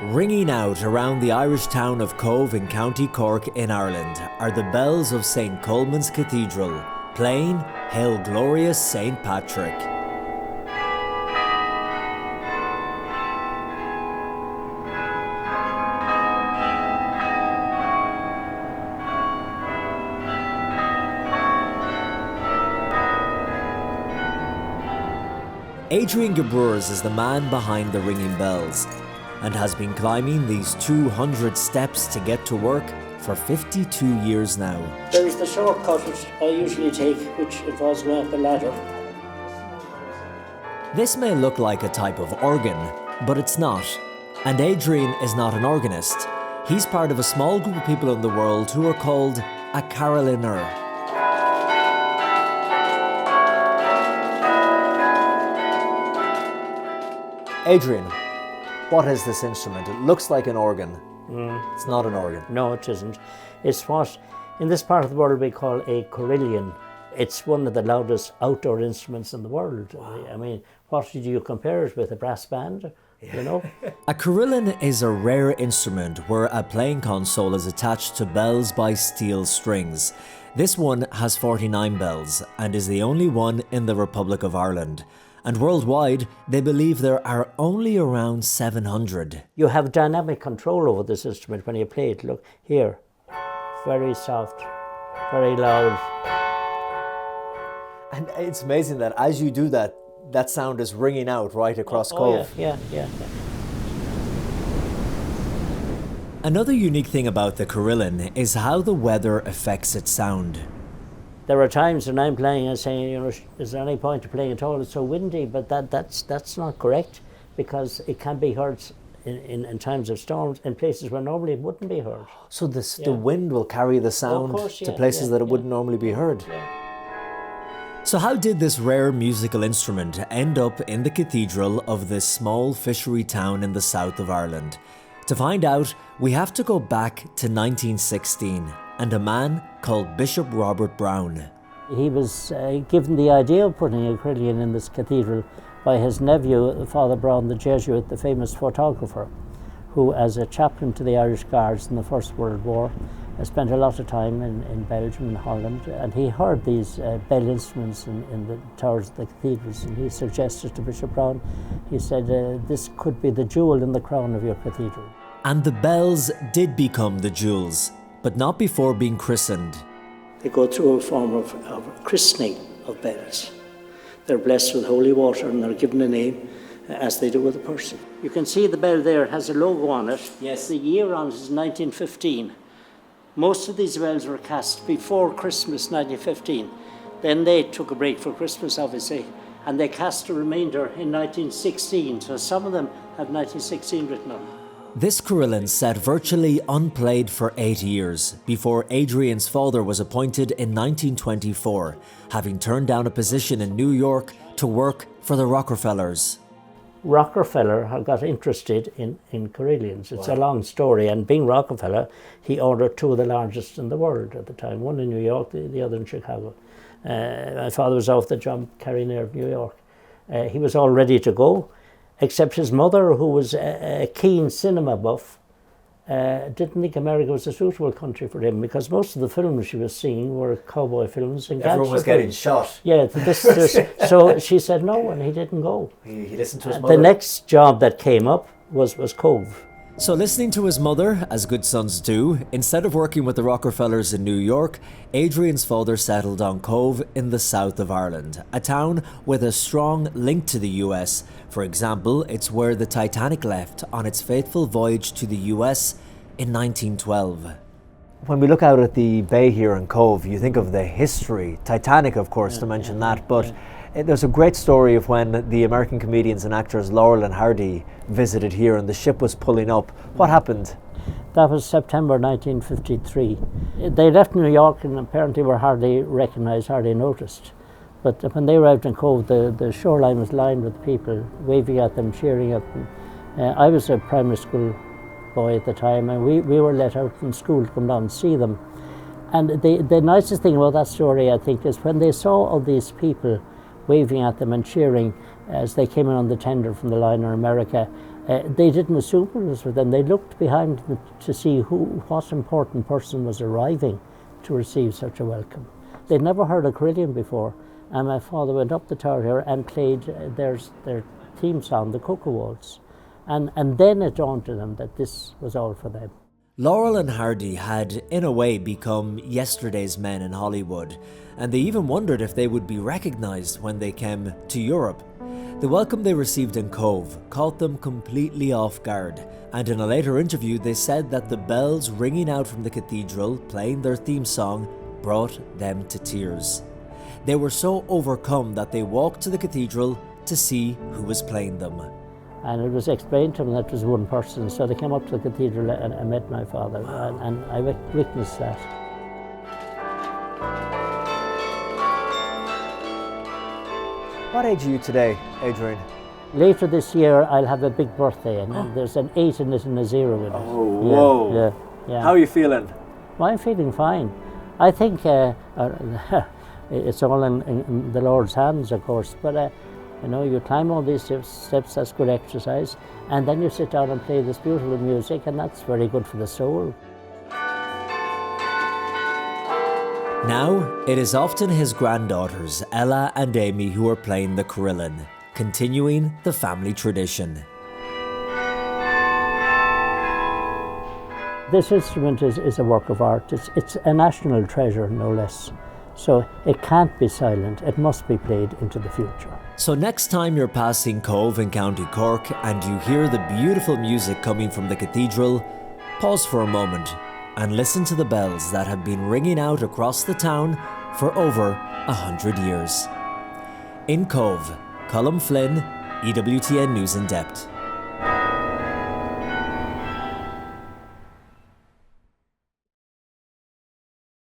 Ringing out around the Irish town of Cove in County Cork in Ireland are the bells of St. Colman's Cathedral, playing Hail Glorious St. Patrick. Adrian Gebruers is the man behind the ringing bells and has been climbing these 200 steps to get to work for 52 years now. There's the shortcut which I usually take, which involves going up a ladder. This may look like a type of organ, but it's not. And Adrian is not an organist. He's part of a small group of people in the world who are called a carillonneur. Adrian, what is this instrument? It looks like an organ. It's not an organ. No, it isn't. It's what in this part of the world we call a carillon. It's one of the loudest outdoor instruments in the world. Wow. I mean, what do you compare it with? A brass band? You know? A carillon is a rare instrument where a playing console is attached to bells by steel strings. This one has 49 bells and is the only one in the Republic of Ireland. And worldwide, they believe there are only around 700. You have dynamic control over this instrument when you play it. Look, here. Very soft, very loud. And it's amazing that as you do that, that sound is ringing out right across Cove. Yeah. Another unique thing about the carillon is how the weather affects its sound. There are times when I'm playing and saying, you know, is there any point to playing at all? It's so windy, but that's not correct, because it can be heard in times of storms in places where normally it wouldn't be heard. So the wind will carry the sound to places that it wouldn't normally be heard. Yeah. So how did this rare musical instrument end up in the cathedral of this small fishery town in the south of Ireland? To find out, we have to go back to 1916 and a man called Bishop Robert Brown. He was given the idea of putting a carillon in this cathedral by his nephew, Father Brown the Jesuit, the famous photographer, who as a chaplain to the Irish Guards in the First World War spent a lot of time in Belgium and Holland, and he heard these bell instruments in the towers of the cathedrals, and he suggested to Bishop Brown, he said, this could be the jewel in the crown of your cathedral. And the bells did become the jewels, but not before being christened. They go through a form of christening of bells. They're blessed with holy water and they're given a name as they do with a person. You can see the bell there has a logo on it. Yes. The year on it is 1915. Most of these bells were cast before Christmas 1915. Then they took a break for Christmas, obviously, and they cast a remainder in 1916. So some of them have 1916 written on them. This carillon sat virtually unplayed for 8 years before Adrian's father was appointed in 1924, having turned down a position in New York to work for the Rockefellers. Rockefeller had got interested in carillons. It's a long story, and being Rockefeller, he ordered two of the largest in the world at the time, one in New York, the other in Chicago. My father was off the job carrying air of New York. He was all ready to go, except his mother, who was a keen cinema buff, didn't think America was a suitable country for him, because most of the films she was seeing were cowboy films and everyone was getting shot. Yeah, so she said no, and he didn't go. He listened to his mother. The next job that came up was Cove. So listening to his mother, as good sons do, instead of working with the Rockefellers in New York, Adrian's father settled on Cove in the south of Ireland, a town with a strong link to the US. For example, it's where the Titanic left on its fateful voyage to the US in 1912. When we look out at the bay here in Cove, you think of the history, Titanic of course, to mention that, but there's a great story of when the American comedians and actors Laurel and Hardy visited here and the ship was pulling up. What happened? That was September 1953. They left New York and apparently were hardly recognised, hardly noticed. But when they arrived in Cove, the shoreline was lined with people waving at them, cheering at them. I was a primary school boy at the time, and we were let out from school to come down and see them. And the nicest thing about that story, I think, is when they saw all these people waving at them and cheering as they came in on the tender from the liner America, They didn't assume it was for them. They looked behind them to see what important person was arriving to receive such a welcome. They'd never heard a carillon before, and my father went up the tower here and played their theme song, the Cuckoo Waltz. And then it dawned on them that this was all for them. Laurel and Hardy had, in a way, become yesterday's men in Hollywood, and they even wondered if they would be recognised when they came to Europe. The welcome they received in Cove caught them completely off guard, and in a later interview they said that the bells ringing out from the cathedral, playing their theme song, brought them to tears. They were so overcome that they walked to the cathedral to see who was playing them. And it was explained to them that it was one person, so they came up to the cathedral and met my father, and I witnessed that. What age are you today, Adrian? Later this year, I'll have a big birthday, and there's an 8 in it and a 0 in it. Oh, whoa. Yeah. How are you feeling? Well, I'm feeling fine. I think it's all in the Lord's hands, of course, but you climb all these steps, that's good exercise, and then you sit down and play this beautiful music, and that's very good for the soul. Now, it is often his granddaughters, Ella and Amy, who are playing the Carillon, continuing the family tradition. This instrument is a work of art. It's a national treasure, no less. So it can't be silent, it must be played into the future. So next time you're passing Cove in County Cork and you hear the beautiful music coming from the cathedral, pause for a moment and listen to the bells that have been ringing out across the town for over 100 years. In Cove, Colm Flynn, EWTN News in Depth.